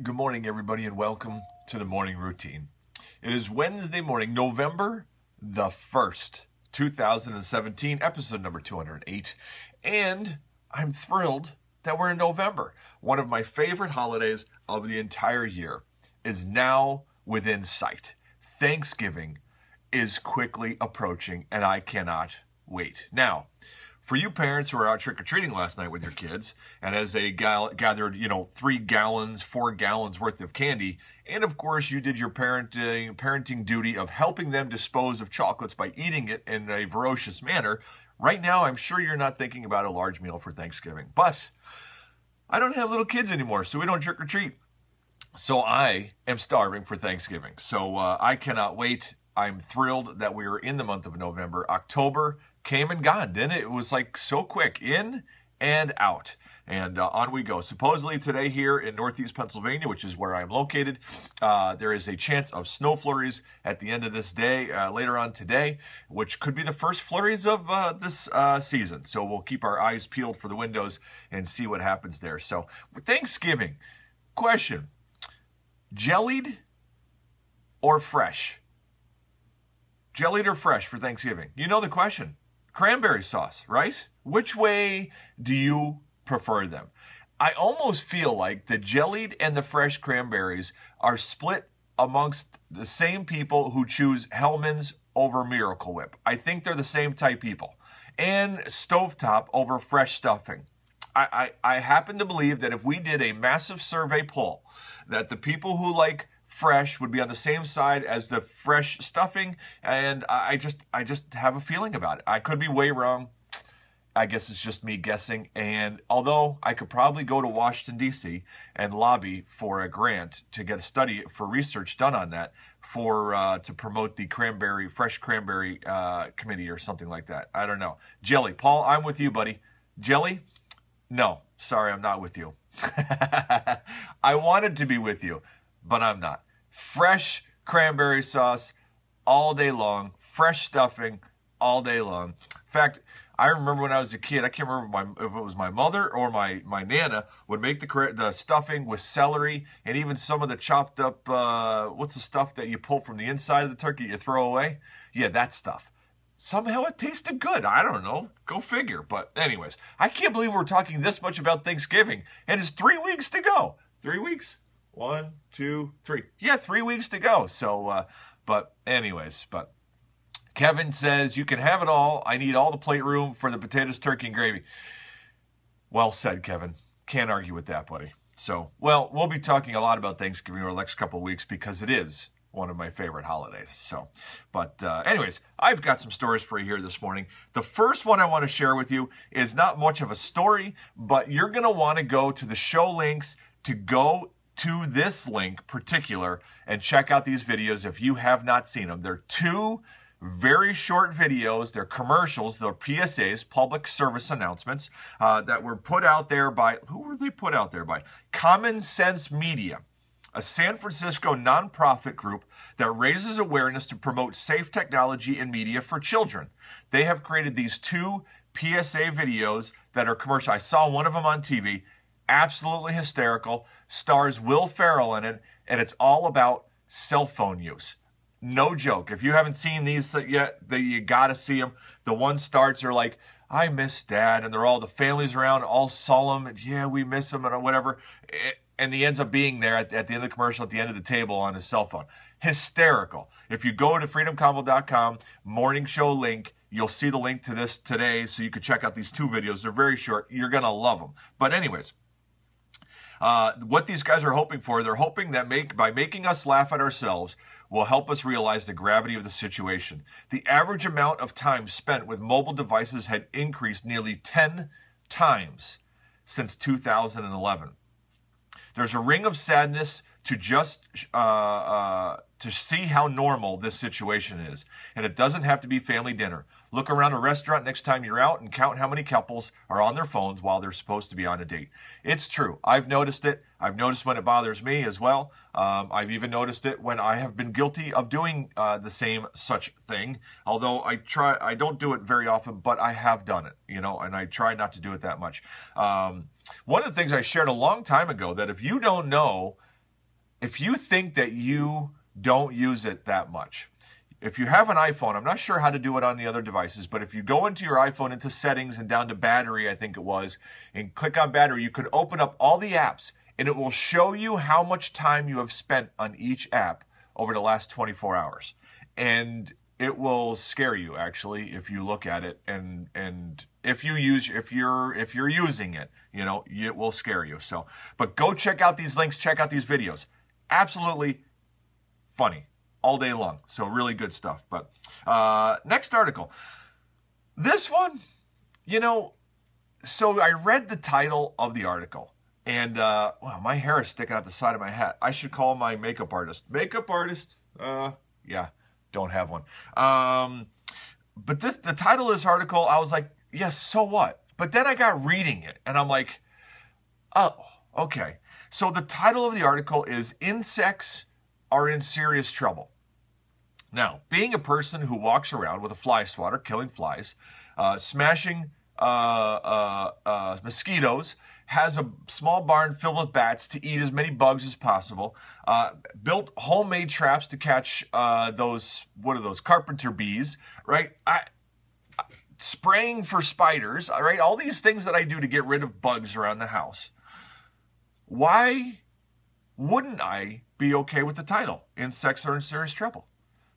Good morning, everybody, and welcome to the morning routine. It is Wednesday morning, November the 1st, 2017, episode number 208, and I'm thrilled that we're in November. One of my favorite holidays of the entire year is now within sight. Thanksgiving is quickly approaching, and I cannot wait. Now, for you parents who were out trick-or-treating last night with your kids, and as they gathered, 3 gallons, 4 gallons worth of candy, and of course you did your parenting duty of helping them dispose of chocolates by eating it in a ferocious manner, right now I'm sure you're not thinking about a large meal for Thanksgiving. But I don't have little kids anymore, so we don't trick-or-treat. So I am starving for Thanksgiving. So I cannot wait. I'm thrilled that we are in the month of November. October came and gone, didn't it? It was like so quick, in and out. And on we go. Supposedly today here in Northeast Pennsylvania, which is where I'm located, there is a chance of snow flurries at the end of this day, later on today, which could be the first flurries of this season. So we'll keep our eyes peeled for the windows and see what happens there. So Thanksgiving, question, jellied or fresh? Jellied or fresh for Thanksgiving? You know the question. Cranberry sauce, right? Which way do you prefer them? I almost feel like the jellied and the fresh cranberries are split amongst the same people who choose Hellmann's over Miracle Whip. I think they're the same type people. And stovetop over fresh stuffing. I happen to believe that if we did a massive survey poll, that the people who like fresh would be on the same side as the fresh stuffing, and I just have a feeling about it. I could be way wrong. I guess it's just me guessing, and although I could probably go to Washington, D.C. and lobby for a grant to get a study for research done on that to promote the fresh cranberry committee or something like that. I don't know. Jelly. Paul, I'm with you, buddy. Jelly? No. Sorry, I'm not with you. I wanted to be with you, but I'm not. Fresh cranberry sauce all day long. Fresh stuffing all day long. In fact, I remember when I was a kid, I can't remember if it was my mother or my Nana would make the stuffing with celery and even some of the chopped up, what's the stuff that you pull from the inside of the turkey you throw away? Yeah, that stuff. Somehow it tasted good. I don't know. Go figure. But anyways, I can't believe we're talking this much about Thanksgiving, and it's 3 weeks to go. 3 weeks? 1, 2, 3. Yeah, 3 weeks to go. So, but Kevin says, you can have it all. I need all the plate room for the potatoes, turkey, and gravy. Well said, Kevin. Can't argue with that, buddy. So, well, we'll be talking a lot about Thanksgiving over the next couple of weeks because it is one of my favorite holidays. So, but anyways, I've got some stories for you here this morning. The first one I want to share with you is not much of a story, but you're going to want to go to the show links to go to this link particular and check out these videos if you have not seen them. They're 2 very short videos. They're commercials. They're PSAs, public service announcements, that were put out there by, who were they put out there by? Common Sense Media, a San Francisco nonprofit group that raises awareness to promote safe technology and media for children. They have created these 2 PSA videos that are commercial. I saw one of them on TV. Absolutely hysterical. Stars Will Ferrell in it, and it's all about cell phone use. No joke. If you haven't seen these yet, you gotta see them. The one starts are like, I miss Dad, and they're all the families around, all solemn, and yeah, we miss him, and whatever. And he ends up being there at the end of the commercial, at the end of the table on his cell phone. Hysterical. If you go to freedomconvo.com, morning show link, you'll see the link to this today, so you can check out these 2 videos. They're very short. You're gonna love them. But anyways, what these guys are hoping for, they're hoping that by making us laugh at ourselves will help us realize the gravity of the situation. The average amount of time spent with mobile devices had increased nearly 10 times since 2011. There's a ring of sadness to just to see how normal this situation is. And it doesn't have to be family dinner. Look around a restaurant next time you're out and count how many couples are on their phones while they're supposed to be on a date. It's true. I've noticed it. I've noticed when it bothers me as well. I've even noticed it when I have been guilty of doing the same such thing. Although I don't do it very often, but I have done it, you know, and I try not to do it that much. One of the things I shared a long time ago, that if you don't know if you think that you don't use it that much, if you have an iPhone, I'm not sure how to do it on the other devices, but if you go into your iPhone, into settings and down to battery, I think it was, and click on battery, you could open up all the apps and it will show you how much time you have spent on each app over the last 24 hours. And it will scare you, actually, if you look at it, and if you're using it, you know, it will scare you. So, but go check out these links, check out these videos. Absolutely funny all day long. So really good stuff. But next article. This one, you know, so I read the title of the article, and wow, my hair is sticking out the side of my hat. I should call my makeup artist. Makeup artist? Yeah, don't have one. But the title of this article, I was like, yes, so what? But then I got reading it, and I'm like, oh, okay. So the title of the article is Insects Are in Serious Trouble. Now, being a person who walks around with a fly swatter, killing flies, smashing mosquitoes, has a small barn filled with bats to eat as many bugs as possible, built homemade traps to catch those carpenter bees, right? Spraying for spiders, all right? All these things that I do to get rid of bugs around the house. Why wouldn't I be okay with the title, Insects Are in Serious Trouble?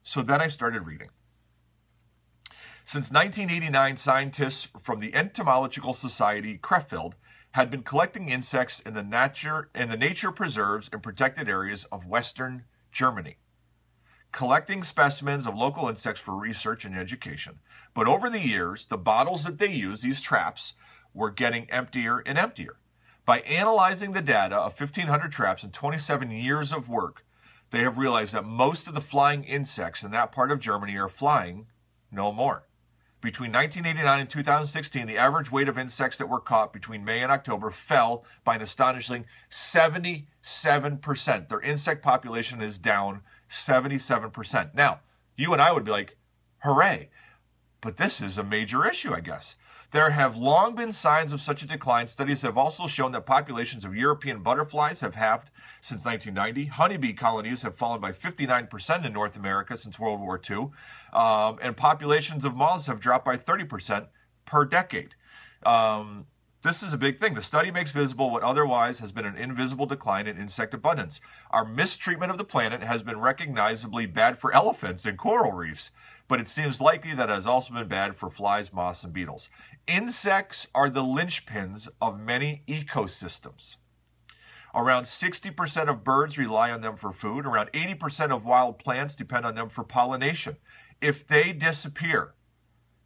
So then I started reading. Since 1989, scientists from the Entomological Society, Krefeld, had been collecting insects in the nature preserves and protected areas of Western Germany, collecting specimens of local insects for research and education. But over the years, the bottles that they used, these traps, were getting emptier and emptier. By analyzing the data of 1,500 traps and 27 years of work, they have realized that most of the flying insects in that part of Germany are flying no more. Between 1989 and 2016, the average weight of insects that were caught between May and October fell by an astonishing 77%. Their insect population is down 77%. Now, you and I would be like, hooray. But this is a major issue, I guess. There have long been signs of such a decline. Studies have also shown that populations of European butterflies have halved since 1990. Honeybee colonies have fallen by 59% in North America since World War II. And populations of moths have dropped by 30% per decade. This is a big thing. The study makes visible what otherwise has been an invisible decline in insect abundance. Our mistreatment of the planet has been recognizably bad for elephants and coral reefs, but it seems likely that it has also been bad for flies, moths, and beetles. Insects are the linchpins of many ecosystems. Around 60% of birds rely on them for food. Around 80% of wild plants depend on them for pollination. If they disappear,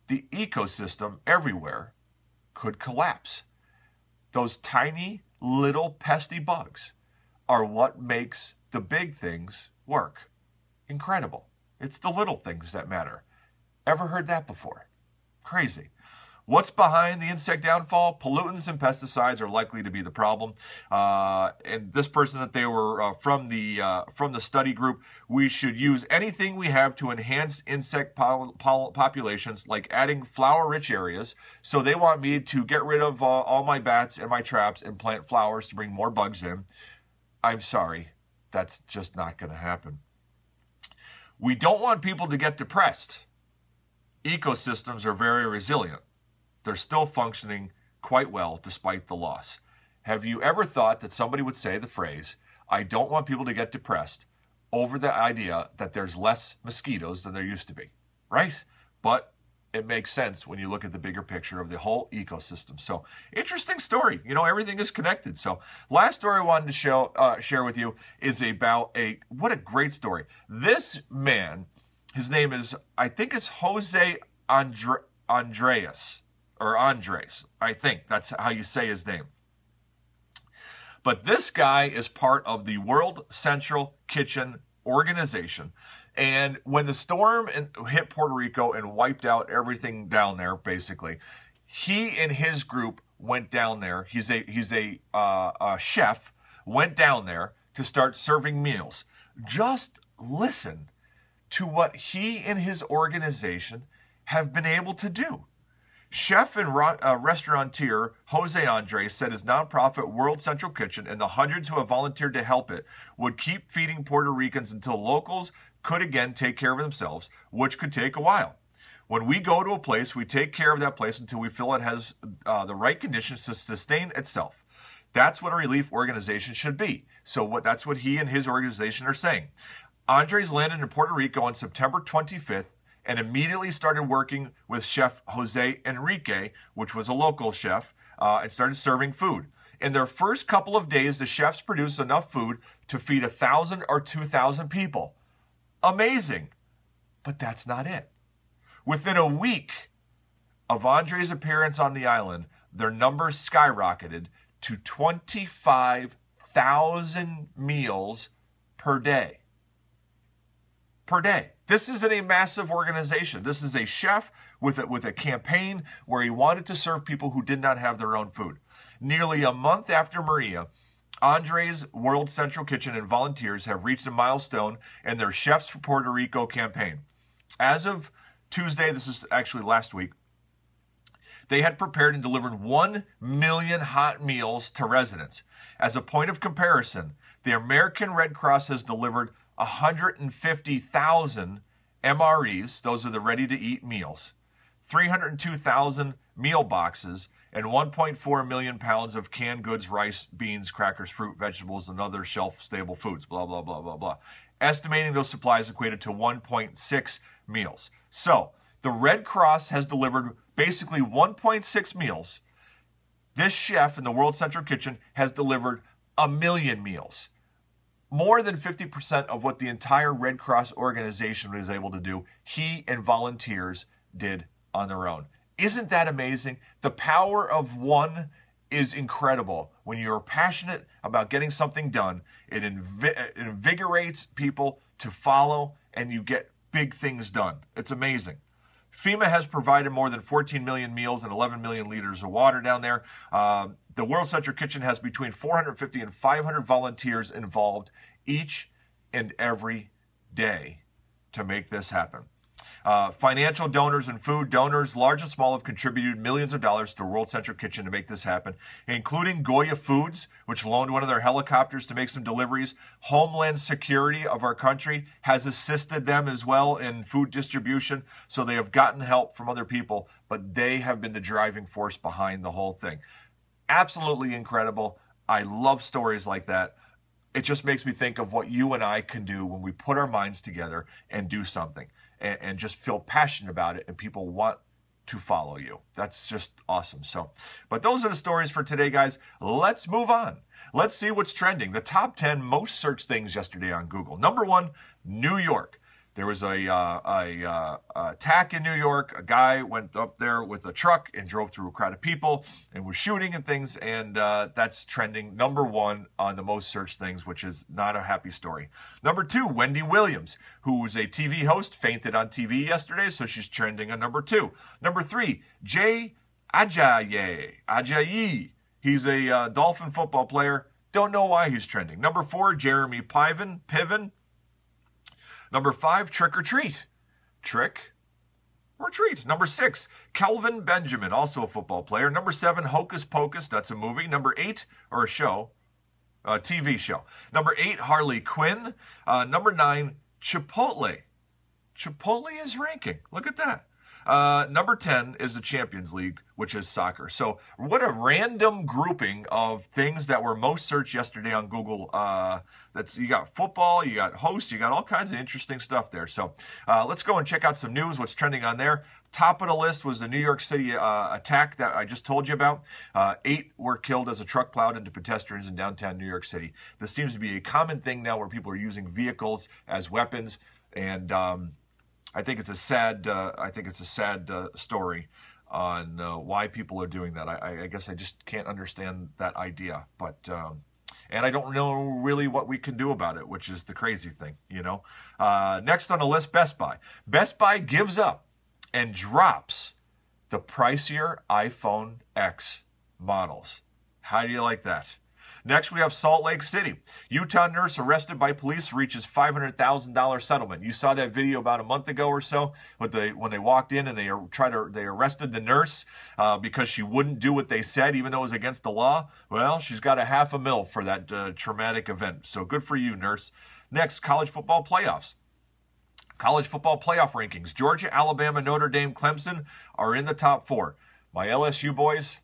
the ecosystem everywhere could collapse. Those tiny little pesky bugs are what makes the big things work. Incredible. It's the little things that matter. Ever heard that before? Crazy. What's behind the insect downfall? Pollutants and pesticides are likely to be the problem. And this person that they were from the study group, we should use anything we have to enhance insect populations, like adding flower-rich areas. So they want me to get rid of all my bats and my traps and plant flowers to bring more bugs in. I'm sorry, that's just not going to happen. We don't want people to get depressed. Ecosystems are very resilient. They're still functioning quite well despite the loss. Have you ever thought that somebody would say the phrase, I don't want people to get depressed, over the idea that there's less mosquitoes than there used to be, right? But it makes sense when you look at the bigger picture of the whole ecosystem. So, interesting story. You know, everything is connected. So, last story I wanted to share with you is about what a great story. This man, his name is, I think it's Jose Andres. Or Andres, I think that's how you say his name. But this guy is part of the World Central Kitchen Organization. And when the storm hit Puerto Rico and wiped out everything down there, basically, he and his group went down there. He's a chef, went down there to start serving meals. Just listen to what he and his organization have been able to do. Chef and restaurateur Jose Andres said his nonprofit World Central Kitchen and the hundreds who have volunteered to help it would keep feeding Puerto Ricans until locals could again take care of themselves, which could take a while. When we go to a place, we take care of that place until we feel it has the right conditions to sustain itself. That's what a relief organization should be. So that's what he and his organization are saying. Andres landed in Puerto Rico on September 25th and immediately started working with Chef Jose Enrique, which was a local chef, and started serving food. In their first couple of days, the chefs produced enough food to feed 1,000 or 2,000 people. Amazing. But that's not it. Within a week of Andres' appearance on the island, their numbers skyrocketed to 25,000 meals per day. Per day. This isn't a massive organization. This is a chef with a campaign where he wanted to serve people who did not have their own food. Nearly a month after Maria, Andres' World Central Kitchen and volunteers have reached a milestone in their Chefs for Puerto Rico campaign. As of Tuesday, this is actually last week, they had prepared and delivered 1 million hot meals to residents. As a point of comparison, the American Red Cross has delivered 150,000 MREs, those are the ready-to-eat meals, 302,000 meal boxes, and 1.4 million pounds of canned goods, rice, beans, crackers, fruit, vegetables, and other shelf-stable foods, blah, blah, blah, blah, blah. Estimating those supplies equated to 1.6 meals. So, the Red Cross has delivered basically 1.6 meals. This chef in the World Central Kitchen has delivered 1 million meals. More than 50% of what the entire Red Cross organization was able to do, he and volunteers did on their own. Isn't that amazing? The power of one is incredible. When you're passionate about getting something done, it invigorates people to follow, and you get big things done. It's amazing. FEMA has provided more than 14 million meals and 11 million liters of water down there. The World Central Kitchen has between 450 and 500 volunteers involved each and every day to make this happen. Financial donors and food donors, large and small, have contributed millions of dollars to World Central Kitchen to make this happen, including Goya Foods, which loaned one of their helicopters to make some deliveries. Homeland Security of our country has assisted them as well in food distribution, so they have gotten help from other people, but they have been the driving force behind the whole thing. Absolutely incredible. I love stories like that. It just makes me think of what you and I can do when we put our minds together and do something. And just feel passionate about it, and people want to follow you. That's just awesome. So, but those are the stories for today, guys. Let's move on. Let's see what's trending. The top 10 most searched things yesterday on Google. Number 1, New York. There was a attack in New York. A guy went up there with a truck and drove through a crowd of people and was shooting and things, and that's trending number 1 on the most searched things, which is not a happy story. Number 2, Wendy Williams, who was a TV host, fainted on TV yesterday, so she's trending on number 2. Number 3, Jay Ajayi. He's a Dolphin football player. Don't know why he's trending. Number 4, Jeremy Piven. Number 5, Trick or Treat. Trick or Treat. Number 6, Kelvin Benjamin, also a football player. Number 7, Hocus Pocus, that's a movie. Number 8, or a show, a TV show. Number 8, Harley Quinn. Number 9, Chipotle. Chipotle is ranking. Look at that. Number 10 is the Champions League, which is soccer. So what a random grouping of things that were most searched yesterday on Google. You got football, you got hosts, you got all kinds of interesting stuff there. So let's go and check out some news, what's trending on there. Top of the list was the New York City attack that I just told you about. 8 were killed as a truck plowed into pedestrians in downtown New York City. This seems to be a common thing now where people are using vehicles as weapons, and I think it's a sad story on why people are doing that. I guess I just can't understand that idea, but and I don't know really what we can do about it, which is the crazy thing, you know. Next on the list, Best Buy. Best Buy gives up and drops the pricier iPhone X models. How do you like that? Next, we have Salt Lake City. Utah nurse arrested by police reaches $500,000 settlement. You saw that video about a month ago or so when they walked in and they arrested the nurse because she wouldn't do what they said, even though it was against the law. Well, she's got $500,000 for that traumatic event. So good for you, nurse. Next, college football playoffs. College football playoff rankings. Georgia, Alabama, Notre Dame, Clemson are in the top 4. My LSU boys,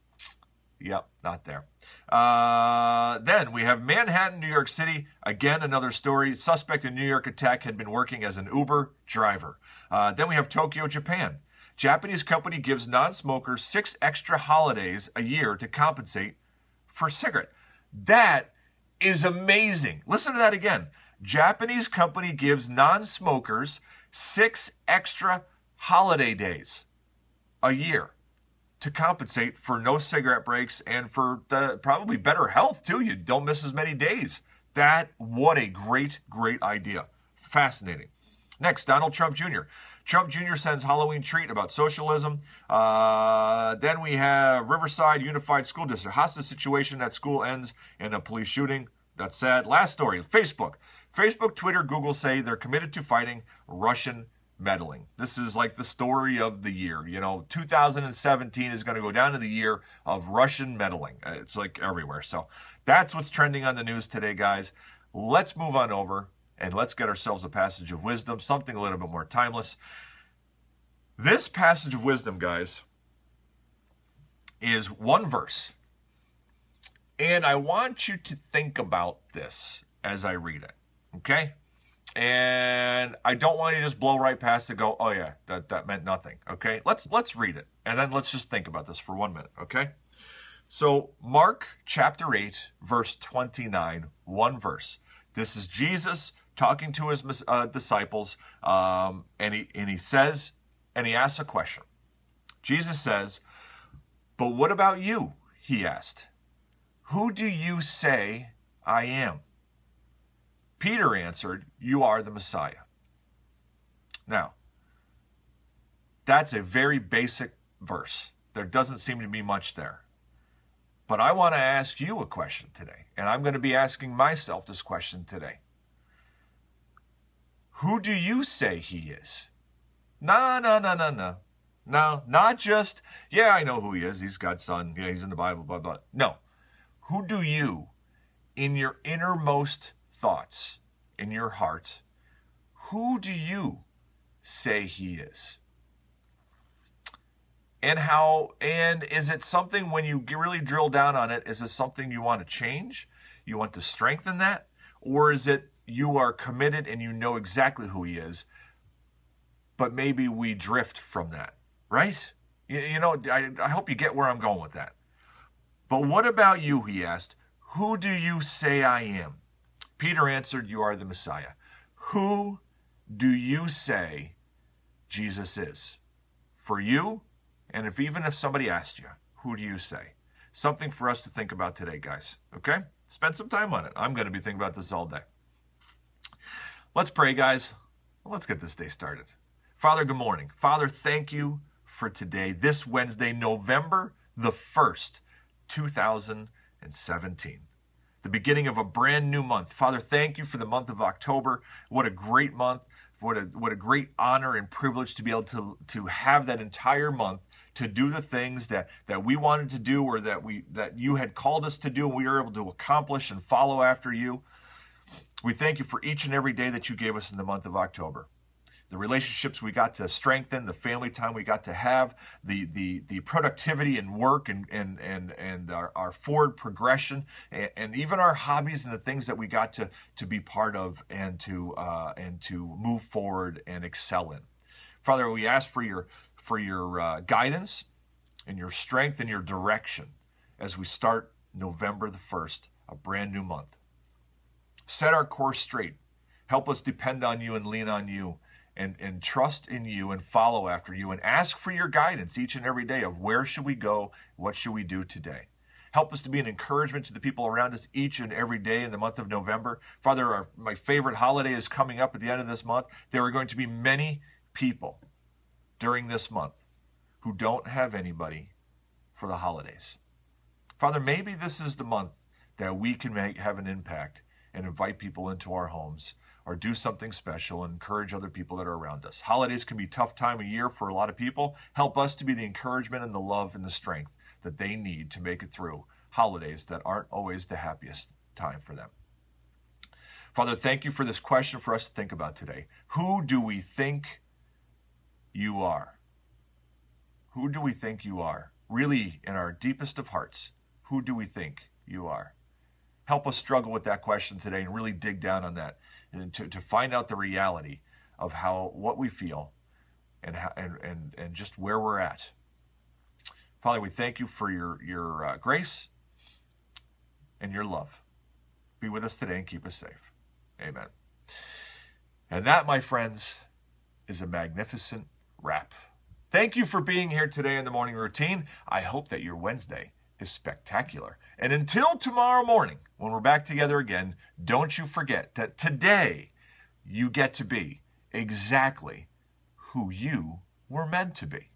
yep, not there. Then we have Manhattan, New York City. Again, another story. Suspect in New York attack had been working as an Uber driver. Then we have Tokyo, Japan. Japanese company gives non-smokers 6 extra holidays a year to compensate for cigarette. That is amazing. Listen to that again. Japanese company gives non-smokers 6 extra holiday days a year to compensate for no cigarette breaks and for probably better health too. You don't miss as many days. What a great, great idea. Fascinating. Next, Donald Trump Jr. Trump Jr. sends Halloween treat about socialism. Then we have Riverside Unified School District. Hostage situation at school ends in a police shooting. That's sad. Last story, Facebook. Facebook, Twitter, Google say they're committed to fighting Russian meddling. This is like the story of the year. 2017 is going to go down to the year of Russian meddling. It's like everywhere. So that's what's trending on the news today, guys. Let's move on over and let's get ourselves a passage of wisdom, something a little bit more timeless. This passage of wisdom, guys, is one verse. And I want you to think about this as I read it. Okay? And I don't want you to just blow right past it and go, oh yeah, that meant nothing. Okay? Let's read it. And then let's just think about this for 1 minute. Okay? So Mark chapter 8, verse 29, one verse. This is Jesus talking to his disciples, and he says, and he asks a question. Jesus says, but what about you? He asked. Who do you say I am? Peter answered, you are the Messiah. Now, that's a very basic verse. There doesn't seem to be much there. But I want to ask you a question today, and I'm going to be asking myself this question today. Who do you say he is? No, not just, yeah, I know who he is. He's God's son. Yeah, he's in the Bible, blah, blah. No. Who do you, in your innermost thoughts, in your heart, who do you say he is? And is it something, when you really drill down on it, is it something you want to change? You want to strengthen that? Or is it you are committed and you know exactly who he is, but maybe we drift from that, right? I hope you get where I'm going with that. But what about you, he asked. Who do you say I am? Peter answered, you are the Messiah. Who do you say Jesus is? For you, and even if somebody asked you, who do you say? Something for us to think about today, guys. Okay? Spend some time on it. I'm going to be thinking about this all day. Let's pray, guys. Let's get this day started. Father, good morning. Father, thank you for today, this Wednesday, November the 1st, 2017. The beginning of a brand new month. Father, thank you for the month of October. What a great month. What a great honor and privilege to be able to have that entire month to do the things that we wanted to do, or that you had called us to do, and we were able to accomplish and follow after you. We thank you for each and every day that you gave us in the month of October. The relationships we got to strengthen, the family time we got to have, the productivity and work and our forward progression, and even our hobbies and the things that we got to be part of and to move forward and excel in. Father, we ask for your guidance and your strength and your direction as we start November the 1st, a brand new month. Set our course straight. Help us depend on you and lean on you. And trust in you and follow after you and ask for your guidance each and every day of where should we go, what should we do today. Help us to be an encouragement to the people around us each and every day in the month of November. Father, my favorite holiday is coming up at the end of this month. There are going to be many people during this month who don't have anybody for the holidays. Father, maybe this is the month that we can have an impact and invite people into our homes or do something special and encourage other people that are around us. Holidays can be a tough time of year for a lot of people. Help us to be the encouragement and the love and the strength that they need to make it through holidays that aren't always the happiest time for them. Father, thank you for this question for us to think about today. Who do we think you are? Who do we think you are? Really, in our deepest of hearts, who do we think you are? Help us struggle with that question today and really dig down on that and to find out the reality of what we feel and just where we're at. Father, we thank you for your grace and your love. Be with us today and keep us safe. Amen. And that, my friends, is a magnificent wrap. Thank you for being here today in the morning routine. I hope that your Wednesday is spectacular. And until tomorrow morning, when we're back together again, don't you forget that today you get to be exactly who you were meant to be.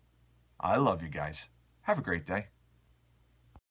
I love you guys. Have a great day.